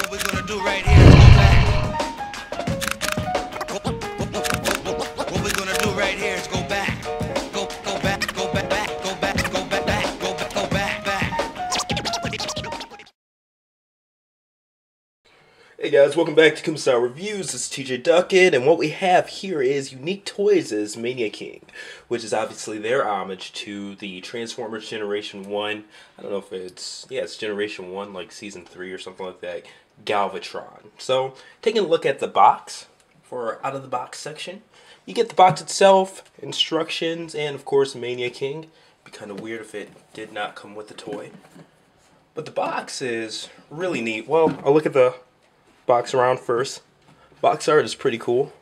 What we're gonna do right here is go back. What we're gonna do right here is go back. Go back, go back, go back, go back, go back. Hey guys, welcome back to Kumstar Reviews. This is TJ Duckett, and what we have here is Unique Toys' Mania King, which is obviously their homage to the Transformers Generation 1. I don't know if it's Generation 1, like Season 3 or something like that, Galvatron. So, taking a look at the box, for out of the box section, you get the box itself, instructions, and of course Mania King. It'd be kind of weird if it did not come with the toy. But the box is really neat. Well, I'll look at the box around first. Box art is pretty cool.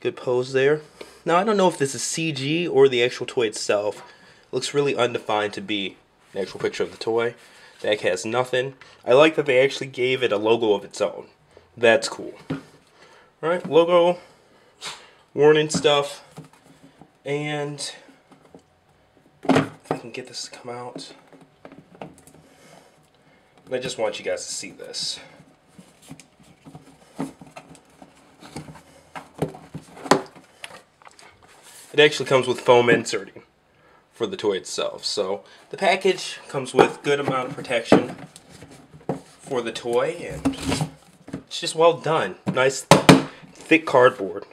Good pose there. Now I don't know if this is CG or the actual toy itself. It looks really undefined to be an actual picture of the toy. The back has nothing. I like that they actually gave it a logo of its own. That's cool. Alright, logo, warning stuff, and if I can get this to come out. I just want you guys to see this. It actually comes with foam inserting for the toy itself. So the package comes with good amount of protection for the toy, and it's just well done. Nice thick cardboard.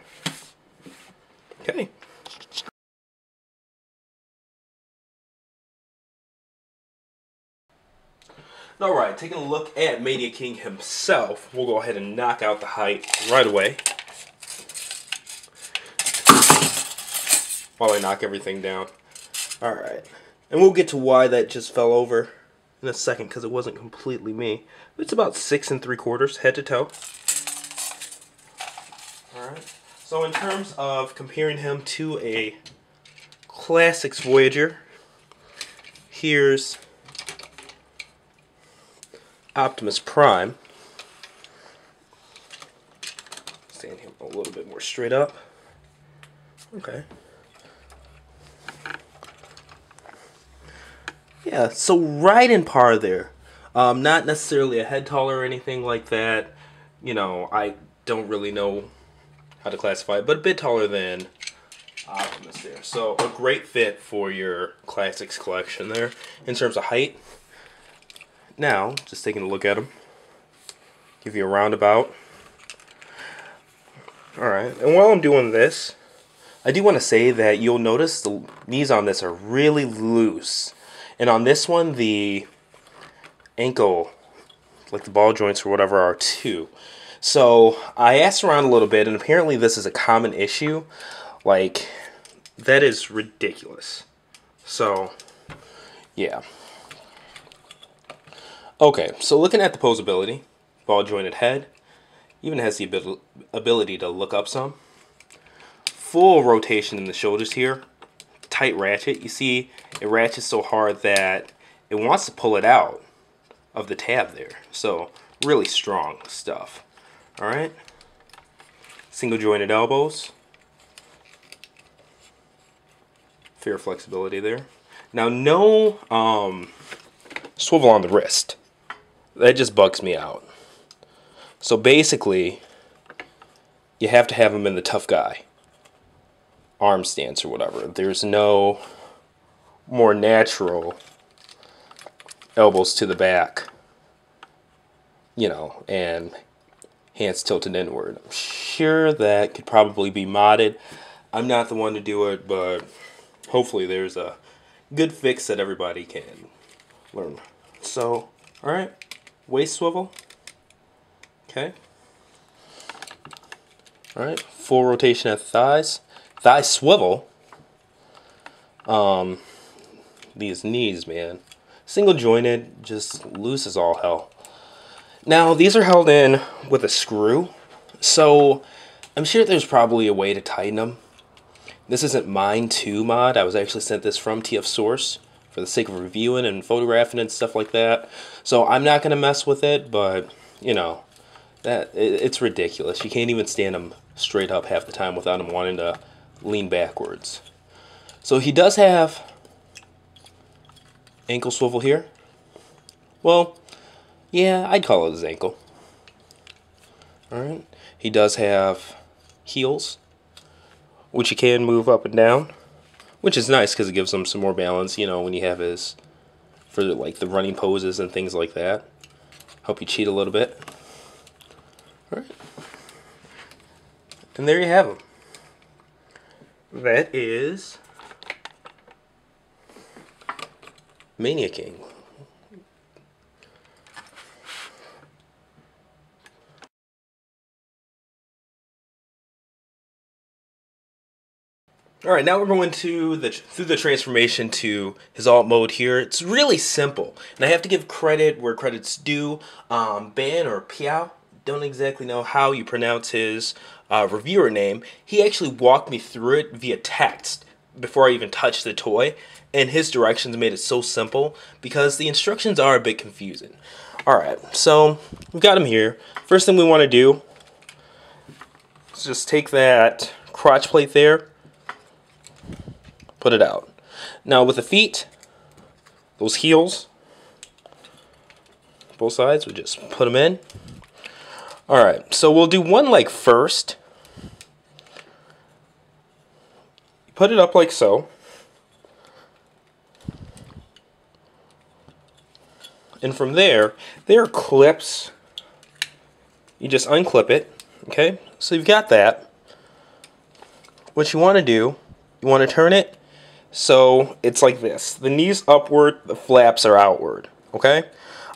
Okay. Alright, taking a look at Mania King himself, we'll go ahead and knock out the height right away while I knock everything down. Alright, and we'll get to why that just fell over in a second, because it wasn't completely me. It's about 6 3/4 head to toe. Alright, so in terms of comparing him to a Classics Voyager, here's Optimus Prime. Stand him a little bit more straight up. Okay. Yeah, so right in par there. Not necessarily a head taller or anything like that. You know, I don't really know how to classify it, but a bit taller than Optimus there. So a great fit for your Classics collection there in terms of height. Now, just taking a look at him. Give you a roundabout. Alright, and while I'm doing this, I do want to say that you'll notice the knees on this are really loose. And on this one, the ankle, like the ball joints or whatever, are too. So I asked around a little bit, and apparently this is a common issue. Like, that is ridiculous. So, yeah. Okay, so looking at the posability, ball jointed head, even has the ability to look up some. Full rotation in the shoulders here. Tight ratchet. You see, it ratchets so hard that it wants to pull it out of the tab there. So, really strong stuff. Alright. Single jointed elbows. Fair flexibility there. Now, no swivel on the wrist. That just bugs me out. So basically, you have to have him in the tough guy arm stance or whatever. There's no more natural elbows to the back, you know, and hands tilted inward. I'm sure that could probably be modded. I'm not the one to do it, but hopefully there's a good fix that everybody can learn. So, alright, waist swivel. Okay. Alright, full rotation at the thighs. Thigh swivel. These knees, man. Single jointed, just loose as all hell. Now, these are held in with a screw, so I'm sure there's probably a way to tighten them. This isn't mine to mod. I was actually sent this from TF Source for the sake of reviewing and photographing and stuff like that. So I'm not going to mess with it, but, you know, it's ridiculous. You can't even stand them straight up half the time without them wanting to lean backwards. So he does have ankle swivel here. Well, yeah, I'd call it his ankle. Alright. He does have heels, which he can move up and down, which is nice because it gives him some more balance, you know, when you have his, for like the running poses and things like that. Help you cheat a little bit. Alright. And there you have him. That is Mania King. Alright, now we're going to through the transformation to his alt mode here. It's really simple, and I have to give credit where credit's due. Ben or Piao, don't exactly know how you pronounce his reviewer name. He actually walked me through it via text before I even touched the toy, and his directions made it so simple because the instructions are a bit confusing. Alright, so we've got him here. First thing we want to do is just take that crotch plate there, put it out. Now with the feet, those heels, both sides, we just put them in. Alright, so we'll do one leg first. Put it up like so. And from there are clips. You just unclip it. Okay, so you've got that. What you want to do, you want to turn it so it's like this. The knees upward, the flaps are outward. Okay?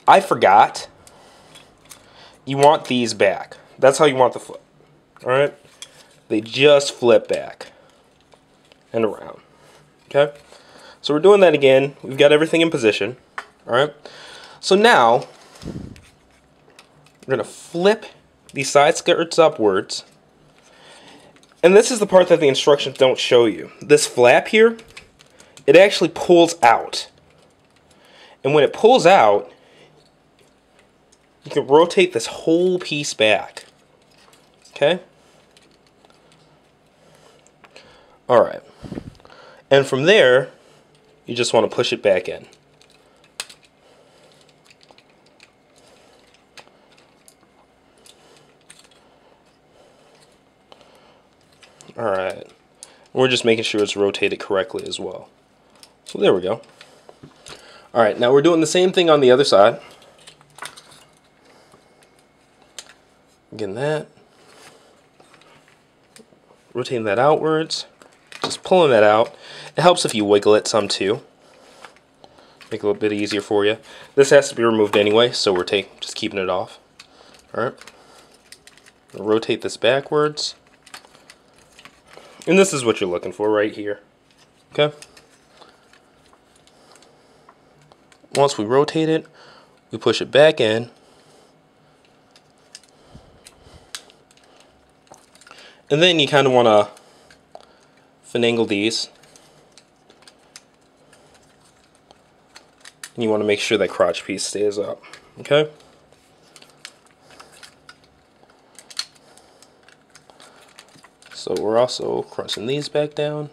I forgot. You want these back. That's how you want the flip. Alright? They just flip back and around. Okay? So we're doing that again. We've got everything in position. Alright? So now we're going to flip these side skirts upwards. And this is the part that the instructions don't show you. This flap here, it actually pulls out. And when it pulls out, you can rotate this whole piece back. Okay? Alright. And from there, you just want to push it back in. Alright. We're just making sure it's rotated correctly as well. So there we go. Alright, now we're doing the same thing on the other side. Again, that. Rotating that outwards. Just pulling that out. It helps if you wiggle it some too. Make it a little bit easier for you. This has to be removed anyway, so we're just keeping it off. Alright. Rotate this backwards. And this is what you're looking for right here. Okay? Once we rotate it, we push it back in. And then you kind of want to finagle these. And you want to make sure that crotch piece stays up. Okay? So we're also crossing these back down.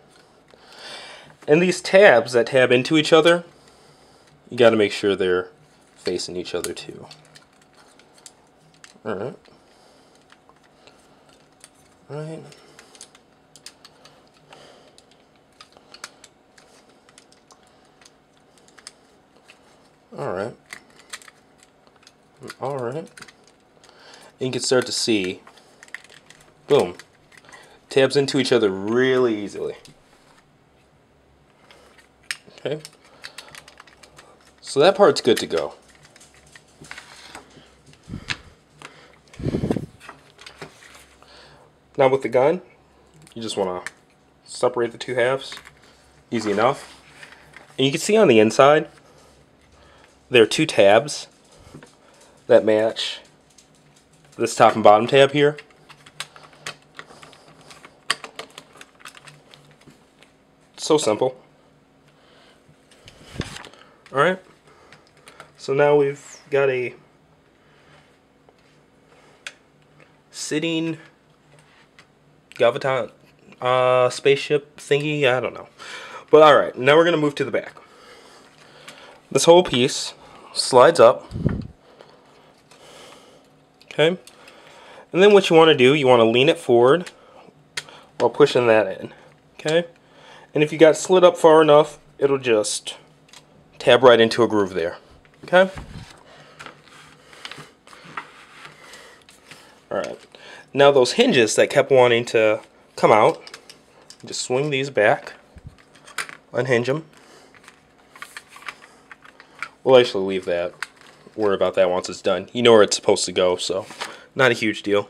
And these tabs that tab into each other, you got to make sure they're facing each other too. Alright. Alright. Alright. Alright. And you can start to see, boom, tabs into each other really easily. Okay. So that part's good to go. Now with the gun, you just want to separate the two halves. Easy enough. And you can see on the inside, there are two tabs that match this top and bottom tab here. So simple. Alright. So now we've got a sitting Galvatron spaceship thingy. I don't know. But alright, now we're going to move to the back. This whole piece slides up. Okay. And then what you want to do, you want to lean it forward while pushing that in. Okay? And if you got slid up far enough, it'll just tab right into a groove there. Okay? Alright. Now those hinges that kept wanting to come out, just swing these back, unhinge them. We'll actually leave that. Worry about that once it's done. You know where it's supposed to go, so not a huge deal.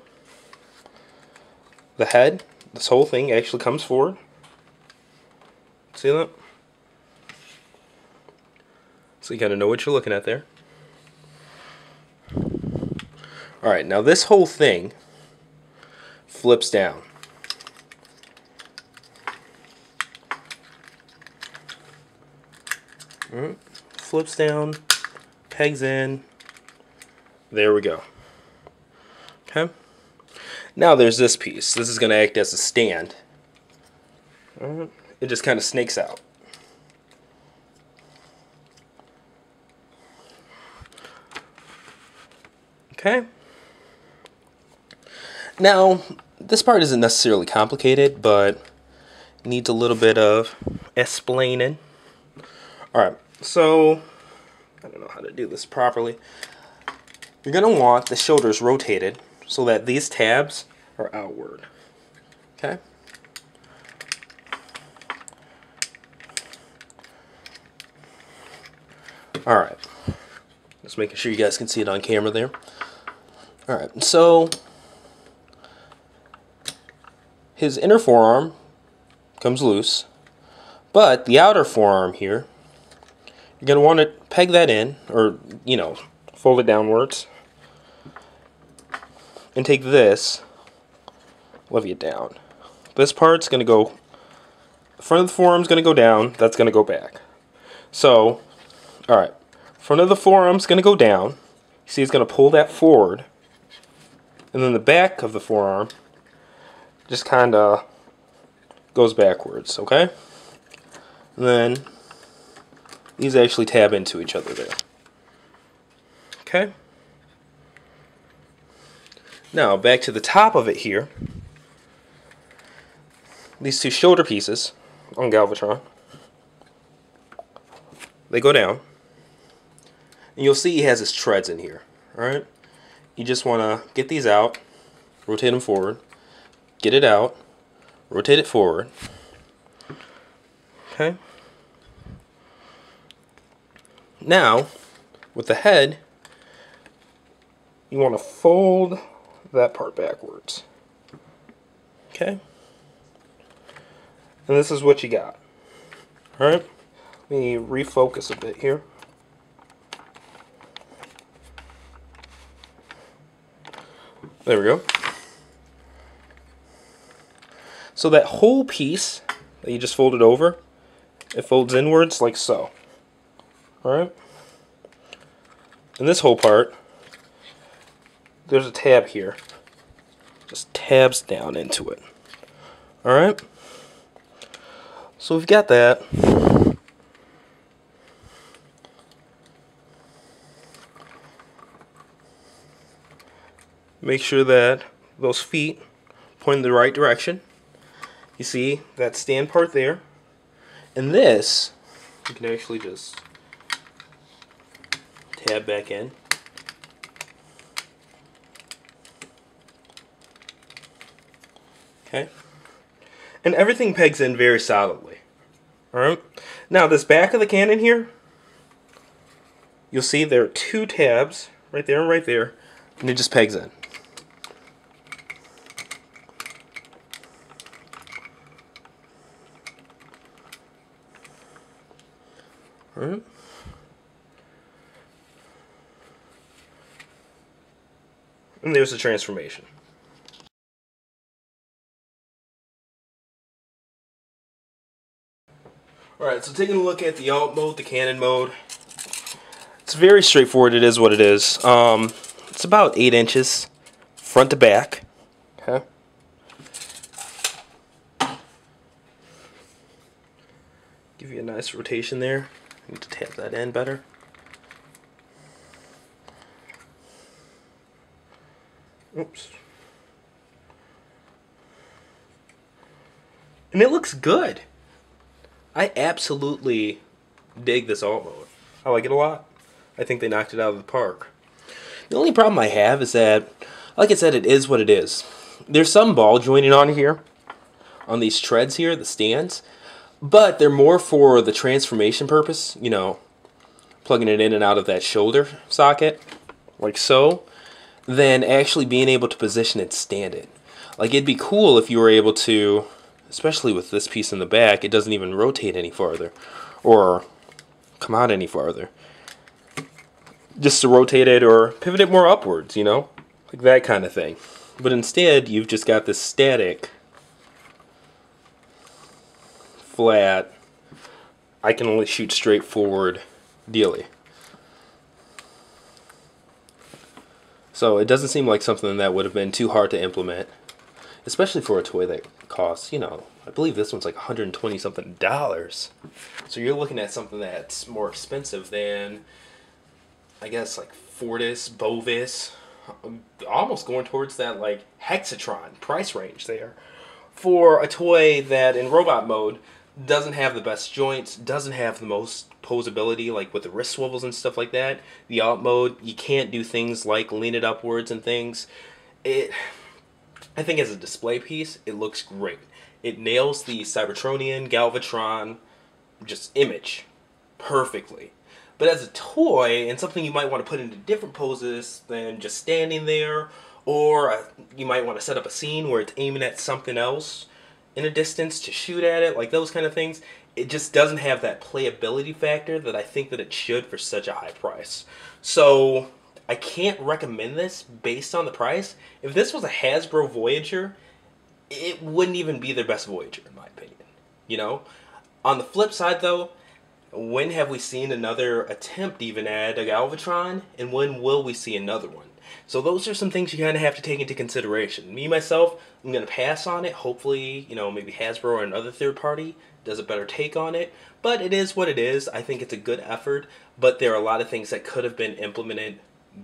The head, this whole thing actually comes forward. See that? So you gotta know what you're looking at there. Alright, now this whole thing flips down. Flips down, pegs in. There we go. Okay. Now there's this piece. This is going to act as a stand. It just kind of snakes out. Okay. Now, this part isn't necessarily complicated, but needs a little bit of explaining. Alright, so I don't know how to do this properly. You're going to want the shoulders rotated so that these tabs are outward. Okay? Alright. Just making sure you guys can see it on camera there. Alright, so his inner forearm comes loose, but the outer forearm here, you're going to want to peg that in, or, you know, fold it downwards, and take this, levy it down. This part's going to go, the front of the forearm's going to go down, that's going to go back. So, alright, front of the forearm's going to go down, you see it's going to pull that forward, and then the back of the forearm just kind of goes backwards, okay? And then these actually tab into each other there. Okay? Now, back to the top of it here. These two shoulder pieces on Galvatron, they go down. And you'll see he has his treads in here. Alright? You just want to get these out, rotate them forward, get it out, rotate it forward. Okay? Now, with the head, you want to fold that part backwards. Okay? And this is what you got. Alright? Let me refocus a bit here. There we go. So that whole piece that you just folded over, it folds inwards like so. Alright? And this whole part, there's a tab here. Just tabs down into it. Alright? So we've got that. Make sure that those feet point in the right direction. You see that stand part there. And this, you can actually just tab back in. Okay. And everything pegs in very solidly. Alright. Now this back of the cannon here, you'll see there are two tabs, right there and right there, and it just pegs in. Alright. And there's the transformation. Alright, so taking a look at the alt mode, the cannon mode. It's very straightforward, it is what it is. It's about 8 inches, front to back. Okay. Give you a nice rotation there. I need to tap that in better. Oops. And it looks good. I absolutely dig this alt mode. I like it a lot. I think they knocked it out of the park. The only problem I have is that, like I said, it is what it is. There's some ball joining on here, on these treads here, the stands, but they're more for the transformation purpose, you know, plugging it in and out of that shoulder socket, like so, than actually being able to position it, stand it. Like, it'd be cool if you were able to, especially with this piece in the back, it doesn't even rotate any farther, or come out any farther. Just to rotate it or pivot it more upwards, you know? Like that kind of thing. But instead, you've just got this static, flat, I can only shoot straight forward dealy. So it doesn't seem like something that would have been too hard to implement, especially for a toy that costs, you know, I believe this one's like $120 something. So you're looking at something that's more expensive than, I guess, like Fortis, Bovis, almost going towards that like Hexatron price range there, for a toy that in robot mode doesn't have the best joints, doesn't have the most posability, like with the wrist swivels and stuff like that. The alt mode, you can't do things like lean it upwards and things. I think as a display piece, it looks great. It nails the Cybertronian, Galvatron, just image perfectly. But as a toy, and something you might want to put into different poses than just standing there, or you might want to set up a scene where it's aiming at something else in a distance to shoot at it, like those kind of things, it just doesn't have that playability factor that I think that it should for such a high price. So I can't recommend this based on the price. If this was a Hasbro Voyager, it wouldn't even be their best Voyager in my opinion. You know? On the flip side though, when have we seen another attempt even at a Galvatron, and when will we see another one? So those are some things you kind of have to take into consideration. Me, myself, I'm going to pass on it. Hopefully, you know, maybe Hasbro or another third party does a better take on it. But it is what it is. I think it's a good effort, but there are a lot of things that could have been implemented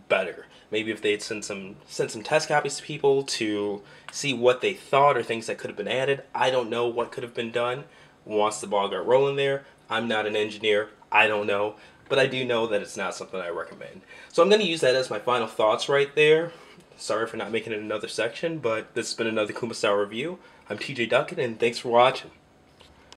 better. Maybe if they'd sent some test copies to people to see what they thought or things that could have been added. I don't know what could have been done once the ball got rolling there. I'm not an engineer. I don't know. But I do know that it's not something I recommend. So I'm going to use that as my final thoughts right there. Sorry for not making it another section, but this has been another Kuma Style review. I'm TJ Duckett, and thanks for watching.